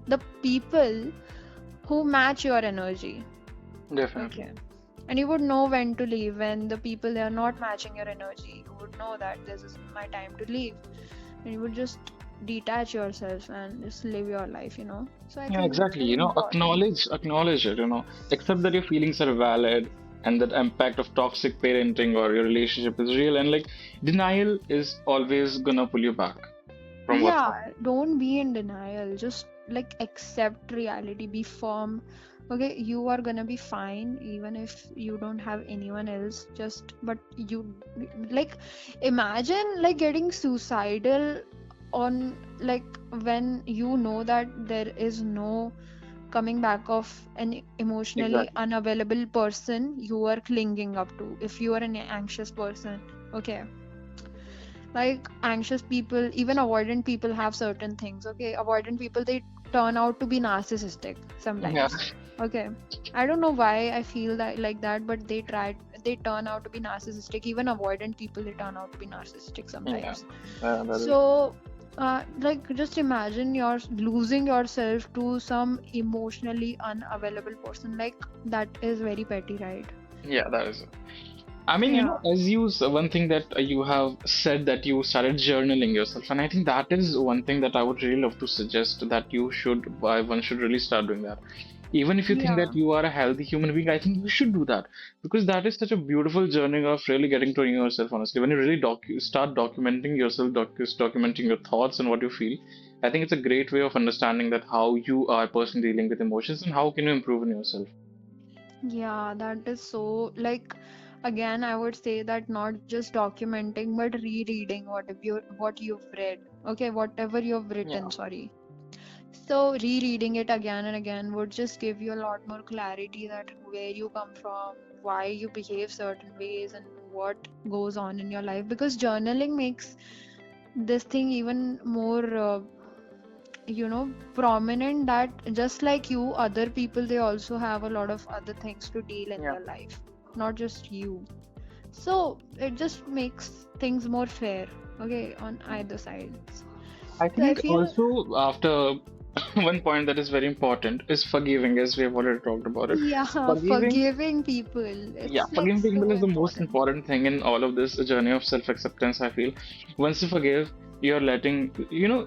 the people who match your energy. definitely. Okay, and you would know when to leave when the people they are not matching your energy. You would know that this is my time to leave, and you would just detach yourself and just live your life. So I Yeah, think it's exactly. very important. Acknowledge it. Accept that your feelings are valid, and that impact of toxic parenting or your relationship is real, and like denial is always gonna pull you back from what's Yeah, happening. don't be in denial. Just like accept reality, be firm. Okay, you are gonna be fine even if you don't have anyone else. Just, but you like imagine like getting suicidal on like when you know that there is no coming back of an emotionally Exactly. unavailable person you are clinging up to. If you are an anxious person, okay, like anxious people, even avoidant people have certain things. Okay, avoidant people, they turn out to be narcissistic Yeah, sometimes. Okay, I don't know why I feel that like that, but they turn out to be narcissistic. Even avoidant people, they turn out to be narcissistic yeah, sometimes. that is, So like just imagine you're losing yourself to some emotionally unavailable person. Like that is very petty, right? yeah, that is. I mean, Yeah. as you, one thing that you have said that you started journaling yourself, and I think that is one thing that I would really love to suggest that you should, one should really start doing that. Even if you think that Yeah. you are a healthy human being, I think you should do that because that is such a beautiful journey of really getting to know yourself honestly. When you really start documenting yourself, documenting your thoughts and what you feel, I think it's a great way of understanding that how you are personally dealing with emotions and how can you improve in yourself. Yeah, that is so like again I would say that not just documenting but rereading what you've read. Okay, whatever you've written, Yeah. sorry. So rereading it again and again would just give you a lot more clarity that where you come from, why you behave certain ways and what goes on in your life, because journaling makes this thing even more prominent, that just like you, other people, they also have a lot of other things to deal in Yeah. their life, not just you. So it just makes things more fair, okay, on either sides. I So I think feel, also after one point that is very important is forgiving, as we have already talked about it. yeah, Forgiving, forgiving people, yeah, it's like forgiving people so is the most important. important thing in all of this journey of self-acceptance, I feel. Once you forgive, you're letting,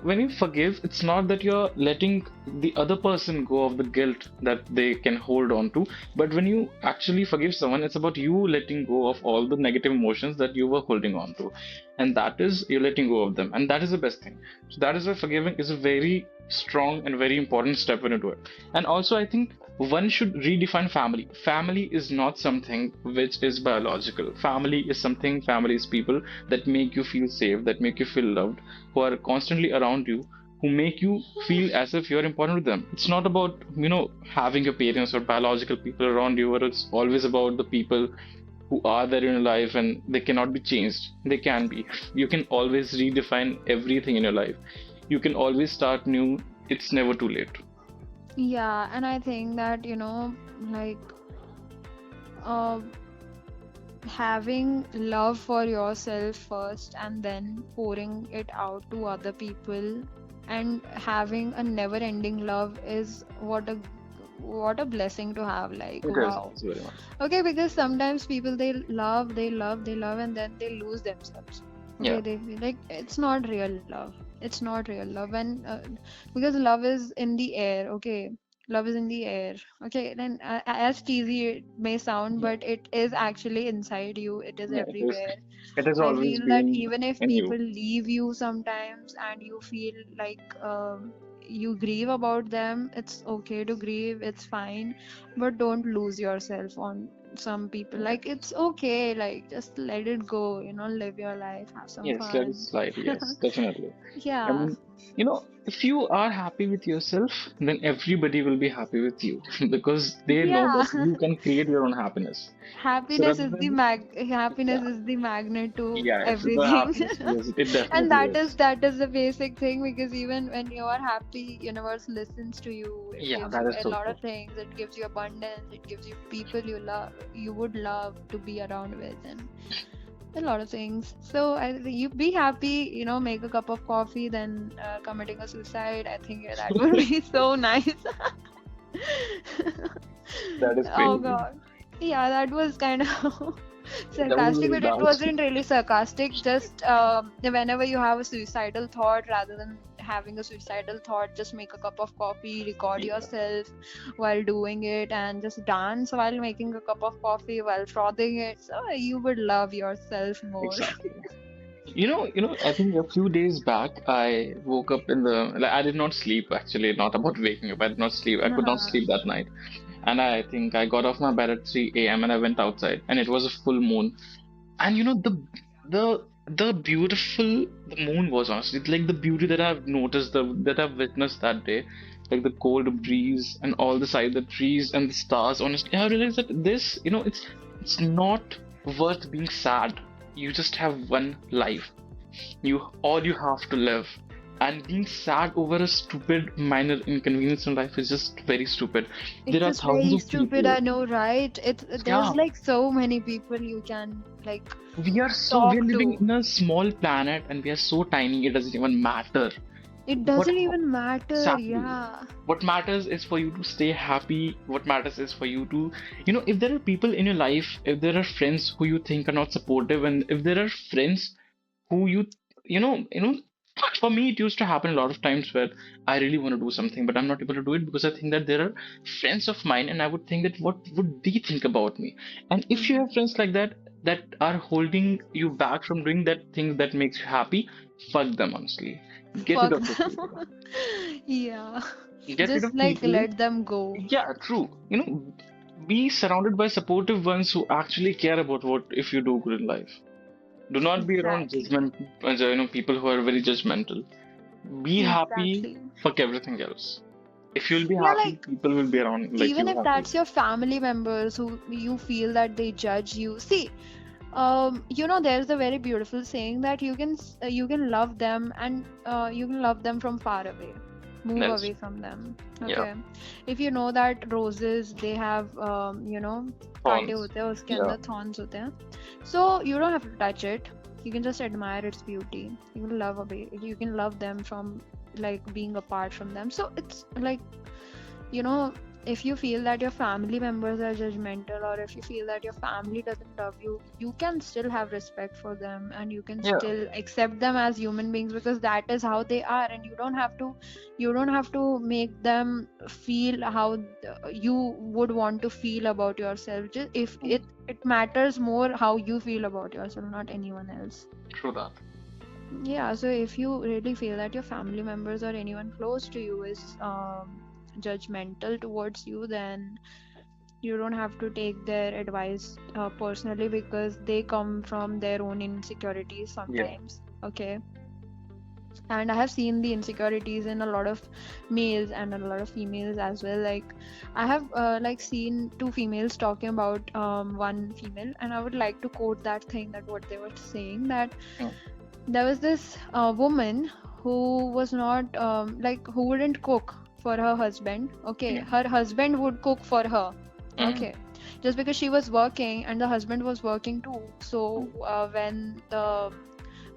when you forgive, it's not that you're letting the other person go of the guilt that they can hold on to, but when you actually forgive someone, it's about you letting go of all the negative emotions that you were holding on to. And that is, you're letting go of them. And that is the best thing. So that is why forgiving is a very strong and very important step when you do it. And also, I think one should redefine family. Family is not something which is biological. Family is people that make you feel safe, that make you feel loved, who are constantly around you, who make you feel as if you're important to them. It's not about, having your parents or biological people around you, or it's always about the people who are there in your life and they cannot be changed. They can be. You can always redefine everything in your life. You can always start new. It's never too late. Yeah, and I think that like uh, having love for yourself first and then pouring it out to other people and having a never ending love is what a blessing to have, like It is. wow. It's very much. Okay, because sometimes people, they love and then they lose themselves. Yeah. Okay, they feel like it's not real love. It's not real love, and because love is in the air. Okay, love is in the air. Okay, then as cheesy it may sound, Yeah. but it is actually inside you. It is Yeah. It is. everywhere. It has I always feel that been even if in people you. leave you sometimes and you feel like you grieve about them, it's okay to grieve, it's fine, but don't lose yourself on some people. Like Yes. it's okay, like just let it go, live your life, have some Yes. Let it fun. slide. Yes. Definitely. I Yeah. mean, if you are happy with yourself, then everybody will be happy with you because they know Yeah. that you can create your own happiness. So Happiness rather is the than, happiness yeah, is the magnet to yeah, it's the everything. happiness. Yes, it And definitely that is is. that is the basic thing, because even when you are happy, universe listens to you. It Yeah, gives that you is a so lot true. of things. It gives you abundance. It gives you people you would love to be around with, and a lot of things. So you be happy, make a cup of coffee, then committing a suicide. I think that would be so nice. That is Oh crazy. God. Yeah, that was kind of That was sarcastic, very but it dark. wasn't really sarcastic. Just whenever you have a suicidal thought, rather than having a suicidal thought, just make a cup of coffee, record Yeah, yourself while doing it, and just dance while making a cup of coffee while frothing it. So you would love yourself more. exactly. I think a few days back, I woke up in the, like, I did not sleep actually, not about waking up. I did not sleep. I could not Uh-huh. sleep that night. And I think I got off my bed at 3 a.m. and I went outside and it was a full moon. And the beautiful the moon was, honestly, like the beauty that I've noticed, that I've witnessed that day, like the cold breeze and all the side, the trees and the stars. Honestly, I realized that it's not worth being sad. You just have one life. You have to live. And being sad over a stupid minor inconvenience in life is just very stupid. It's There are just thousands very of stupid, I people. know, right? There's Yeah, like so many people you can like we're talk living to. in a small planet and we are so tiny it doesn't even matter. It What doesn't even matter, exactly? yeah. What matters is for you to stay happy. What matters is for you to, if there are people in your life, if there are friends who you think are not supportive, and if there are friends who you know for me it used to happen a lot of times where I really want to do something but I'm not able to do it because I think that there are friends of mine and I would think that what would they think about me. And if you have Mhm. friends like that that are holding you back from doing that thing that makes you happy, fuck them, honestly. Get rid Fuck of those them. people. Yeah. Get rid Just of like people. let them go. Yeah, true. Be surrounded by supportive ones who actually care about what if you do good in life. Do not be around Exactly. judgment, people who are very judgmental. Be happy, Exactly. fuck everything else. If you'll be Yeah, happy, like people will be around like even you if happy. that's your family members who you feel that they judge you. See, there's a very beautiful saying that you can love them, and you can love them from far away, move That's away from them. yeah, Okay, if you know that roses, they have कांटे thorns. होते हैं, उसके Yeah, अंदर thorns होते हैं, so you don't have to touch it. You can just admire its beauty. You can love away, you can love them from like being apart from them. So it's like, you know, if you feel that your family members are judgmental, or if you feel that your family doesn't love you, you can still have respect for them, and you can yeah, still accept them as human beings, because that is how they are, and you don't have to make them feel how you would want to feel about yourself. Just if mm, it matters more how you feel about yourself, not anyone else. true that. Yeah, so if you really feel that your family members or anyone close to you is judgmental towards you, then you don't have to take their advice personally, because they come from their own insecurities Yeah, sometimes. Okay. And I have seen the insecurities in a lot of males and a lot of females as well. Like I have like seen two females talking about one female, and I would like to quote that thing, that what they were saying, that mm, there was this woman who was not like who wouldn't cook for her husband. Okay, yeah, her husband would cook for her. mm, Okay, just because she was working and the husband was working too. So mm,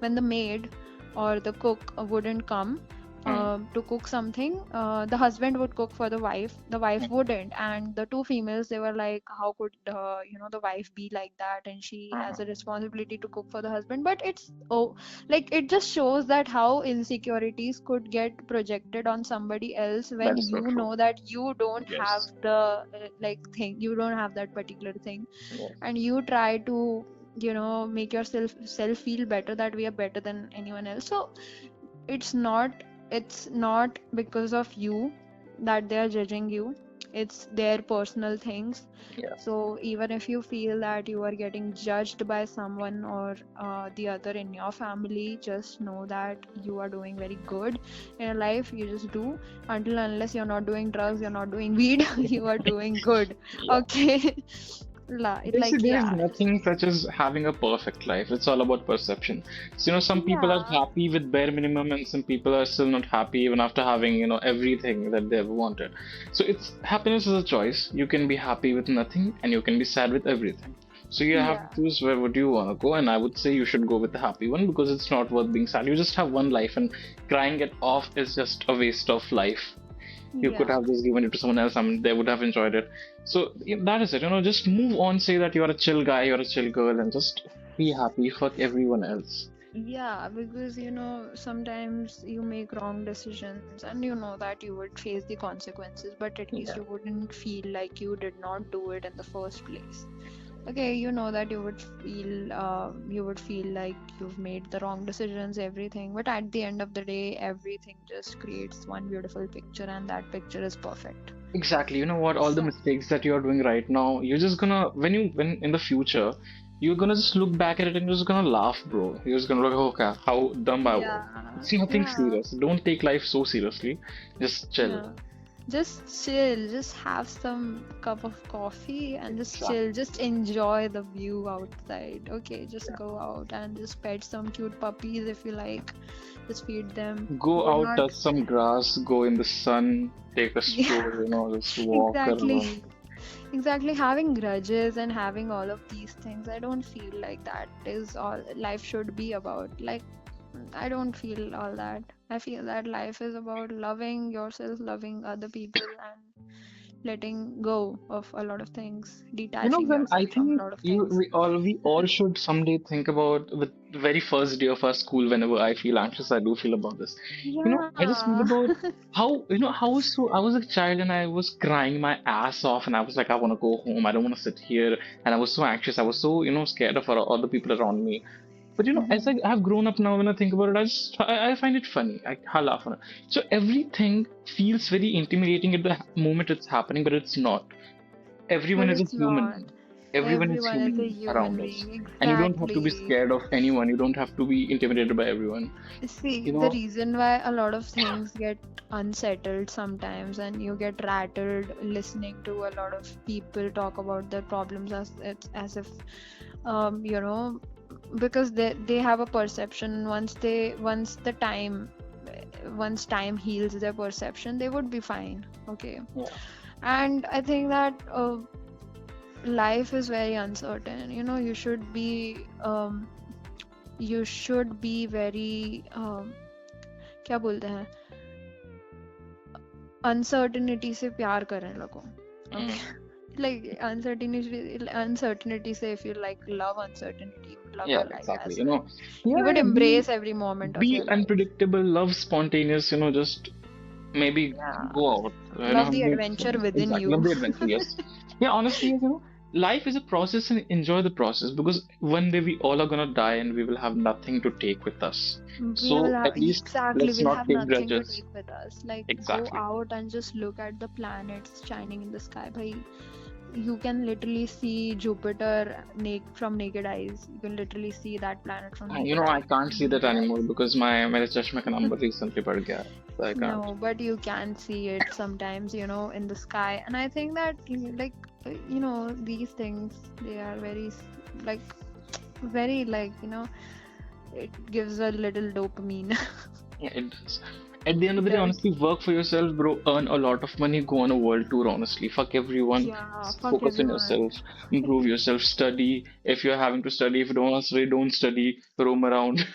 when the maid or the cook wouldn't come mm, to cook something, the husband would cook for the wife. The wife mm, wouldn't, and the two females, they were like, how could the wife be like that, and she has a mm. responsibility to cook for the husband. But it's, oh, like it just shows that how insecurities could get projected on somebody else That when is so you true. know that you don't have Yes, the like thing, you don't have that particular thing, yes, and you try to make yourself feel better, that we are better than anyone else. So it's not it's not because of you that they are judging you. It's their personal things. yeah, So even if you feel that you are getting judged by someone or the other in your family, just know that you are doing very good in your life. You just do, until unless you're not doing drugs, you're not doing weed, you are doing good. yeah. Okay. Basically, Like, there is yeah. nothing such as having a perfect life. It's all about perception. So, some people are Yeah. happy with bare minimum, and some people are still not happy even after having, everything that they ever wanted. So, happiness is a choice. You can be happy with nothing, and you can be sad with everything. So, you have to Yeah. choose where would you want to go, and I would say you should go with the happy one because it's not worth being sad. You just have one life, and crying it off is just a waste of life. You could Yeah. have just given it to someone else and they would have enjoyed it. So that is it. Just move on, say that you're a chill guy, you're a chill girl, and just be happy. Fuck everyone else. Yeah, because sometimes you make wrong decisions and you know that you would face the consequences, but at least Yeah. you wouldn't feel like you did not do it in the first place. Okay, you know that you would feel like you've made the wrong decisions, everything, but at the end of the day, everything just creates one beautiful picture, and that picture is perfect. Exactly. You know what? All the So, mistakes that you're doing right now, you're just gonna when in the future, you're gonna just look back at it and you're just gonna laugh, bro. You're just gonna look, okay, how dumb I was. yeah, It's nothing yeah. serious. Don't take life so seriously. Just chill. Yeah. Just chill, just have some cup of coffee and just chill. Exactly. Just enjoy the view outside. Okay, just Yeah. go out and just pet some cute puppies if you like. Just feed them. Go Would out, not. touch some grass, go in the sun, take a Yeah, stroll, just walk exactly. around. Exactly. Having grudges and having all of these things, I don't feel like that is all life should be about. Like, I don't feel all that. I feel that life is about loving yourself, loving other people, and letting go of a lot of things, detaching When I yourself from a think lot of you things. we all should someday think about the very first day of our school. Whenever I feel anxious, I do feel about this. I just feel Yeah. about how I was a child and I was crying my ass off and I was like, I want to go home. I don't want to sit here. And I was so anxious. I was so scared of all the people around me. But as Mhm. I have grown up now, when I think about it, I find it funny. I laugh on it. So everything feels very intimidating at the moment it's happening, but it's not. Everyone But is a it's not. human. Everyone is Everyone is a human human around us. being. And you don't have to be Exactly. scared of anyone. You don't have to be intimidated by everyone. See, You the know, reason why a lot of things get unsettled sometimes and you get rattled listening to a lot of people talk about their problems as if um you know because they have a perception once time heals their perception, they would be fine. Okay. yeah. And I think that life is very uncertain. You should be very क्या बोलते हैं uncertainty से प्यार करने लगो. Okay. Mm. Like uncertainty say, if you like love uncertainty, you would love Yeah, your life exactly. as well. You Yeah, would yeah, embrace every moment of be your life. unpredictable, love spontaneous, just maybe Yeah. go out, Love the make adventure friends. within Exactly. Love you. the adventure, yes. Yeah, honestly, life is a process and enjoy the process because one day we all are gonna die and we will have nothing to take with us. We will So have at least exactly let's we'll not have take nothing to grudges. take with us. Like, go Exactly. out and just look at the planets shining in the sky. Bhai, you can literally see Jupiter from naked eyes. You can literally see that planet from I can't see that naked anymore eyes. because my मेरे चश्मे का number recently बढ़ गया है, so I can't. No, but you can see it sometimes, in the sky. And I think that, these things, they are like, very, like, it gives a little dopamine. Yeah, it does. At the end of It the day, does. honestly, work for yourself, bro. Earn a lot of money. Go on a world tour. Honestly, fuck everyone. Yeah, fuck Focus on everyone. yourself. Improve yourself. Study. If you're having to study, if you don't want to study, don't study. Roam around,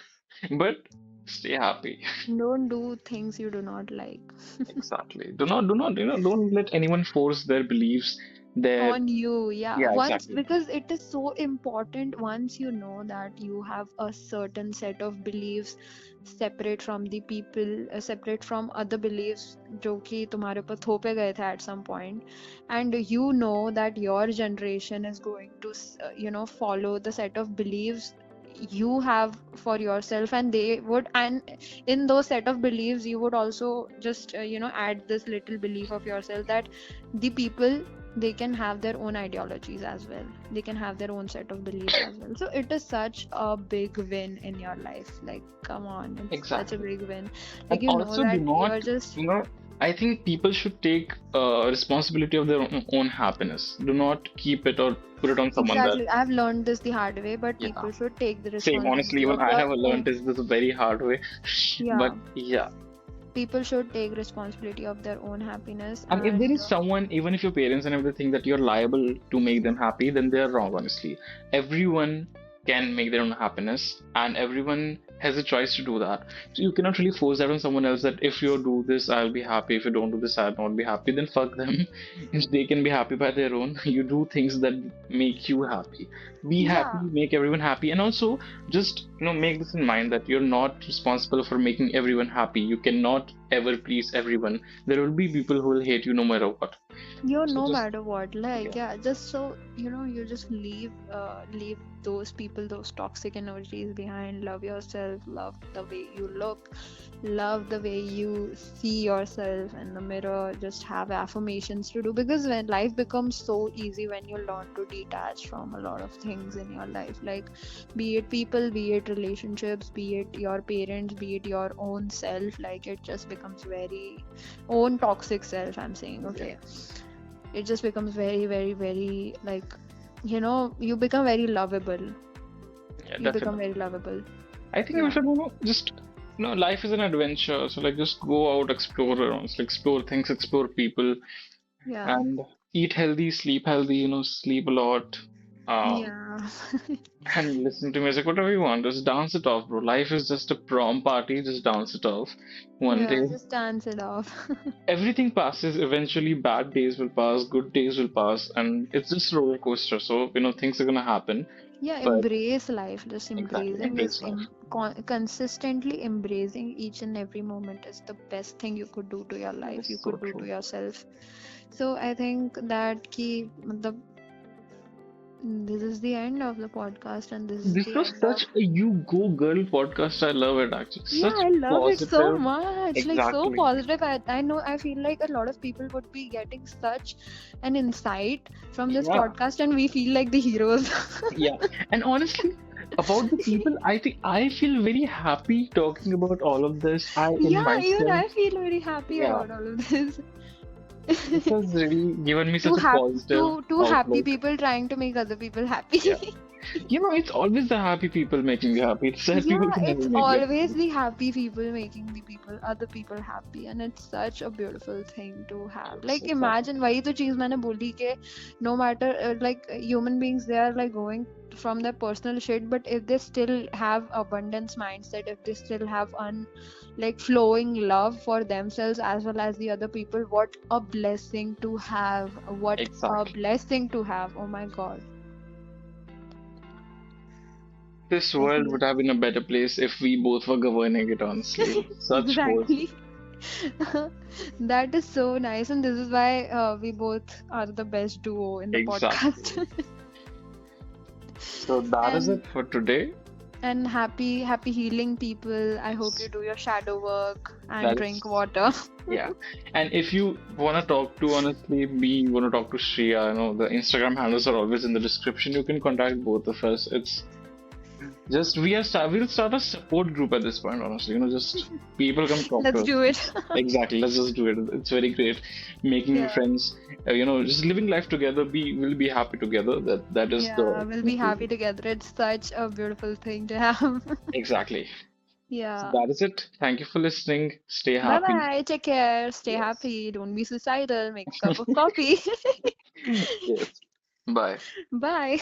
but stay happy. Don't do things you do not like. Exactly. Don't let anyone force their beliefs. Their On you, yeah. Yeah, Once, exactly. because it is so important, once you know that you have a certain set of beliefs separate from the people, separate from other beliefs जो कि तुम्हारे ऊपर थोपे गए थे at some point, and you know that your generation is going to follow the set of beliefs you have for yourself, and they would, and in those set of beliefs you would also just add this little belief of yourself that the people, they can have their own ideologies as well, they can have their own set of beliefs as well. So it is such a big win in your life. Like, come on, it's such a Exactly. big win. And Like, also, do that you're not, just. I think people should take responsibility of their own happiness. Do not keep it or put it on someone that, Exactly, I've learned this the hard way, but yeah. people should take the Same, honestly, responsibility even of I their have learned own. this the very hard way. Yeah, But yeah, people should take responsibility of their own happiness. and if there And is someone, even if your parents and everything, that you're liable to make them happy, then they're wrong, honestly. Everyone can make their own happiness, and everyone has a choice to do that. So you cannot really force that on someone else that if you do this, I'll be happy. If you don't do this, I'll not be happy. Then fuck them. If they can be happy by their own, you do things that make you happy. Be happy, yeah. make everyone happy, and also just make this in mind that you're not responsible for making everyone happy. You cannot ever please everyone. There will be people who will hate you no matter what. You So no just, matter what, like, yeah, yeah, just so you just leave those people, those toxic energies behind. Love yourself, love the way you look, love the way you see yourself in the mirror. Just have affirmations to do, because when life becomes so easy when you learn to detach from a lot of things in your life, like be it people, be it relationships, be it your parents, be it your own self, like it just becomes very own toxic self, I'm saying. yeah, Okay, it just becomes very, very, very, like, you become very lovable. yeah, You become definitely. very lovable. I think we Yeah. should, just, life is an adventure. So like, just go out, explore around, so, explore things, explore people, Yeah. and eat healthy, sleep healthy. Sleep a lot. Um, Yeah. and listen to music, whatever you want. Just dance it off, bro. Life is just a prom party. Just dance it off. One Yeah, day, just dance it off. everything passes. Eventually, bad days will pass, good days will pass, and it's just roller coaster. So things are gonna happen. Yeah, But embrace life. Just exactly, embracing is embrace life. consistently embracing each and every moment is the best thing you could do to your That life, is you so could do to true. yourself. So I think that this is the end of the podcast, and this is This the was end of. such a you go girl podcast. I love it actually. Yeah, Such I love it so positive. much. Like, so Exactly. positive. I know, I feel like a lot of people would be getting such an insight from this Yeah. podcast, and we feel like the heroes. Yeah. And honestly, about the people, I think I feel very happy talking about all of this. I in Yeah, even myself. I feel very happy Yeah. about all of this. This has really given me Two such a happy, positive two happy outlook. people trying to make other people happy. Yeah. It's always the happy people making you happy. The sad people Yeah, can never it's make you always happy. the happy people making the other people happy, and it's such a beautiful thing to have. Yes, Like, exactly. imagine, वही तो चीज मैंने बोली कि no matter, like, human beings, they are like going from their personal shit, but if they still have abundance mindset, if they still have like flowing love for themselves as well as the other people, what a blessing to have! What a Exactly. blessing to have! Oh my God, This I world feel would have been a better place if we both were governing it, honestly. Such was exactly. That is so nice, and this is why we both are the best duo in the exactly. podcast. So that is and it for today. and happy healing, people. I hope you Yes, do your shadow work and that drink is, water. yeah. And if you want to talk to, honestly, me, you want to talk to Shreya, the Instagram handles are always in the description. You can contact both of us. It's just we'll start a support group at this point, honestly. Just people come talk to Let's us. do it. Exactly. Let's just do it. It's very great making Yeah. friends. Just living life together. We'll be happy together. That is Yeah, the we'll be happy conclusion. together. It's such a beautiful thing to have. Exactly. So Yeah. that is it. Thank you for listening. Stay Bye happy. bye. Take care. Stay Yes. happy. Don't be suicidal. Make a cup of coffee. Yes. Bye. Bye.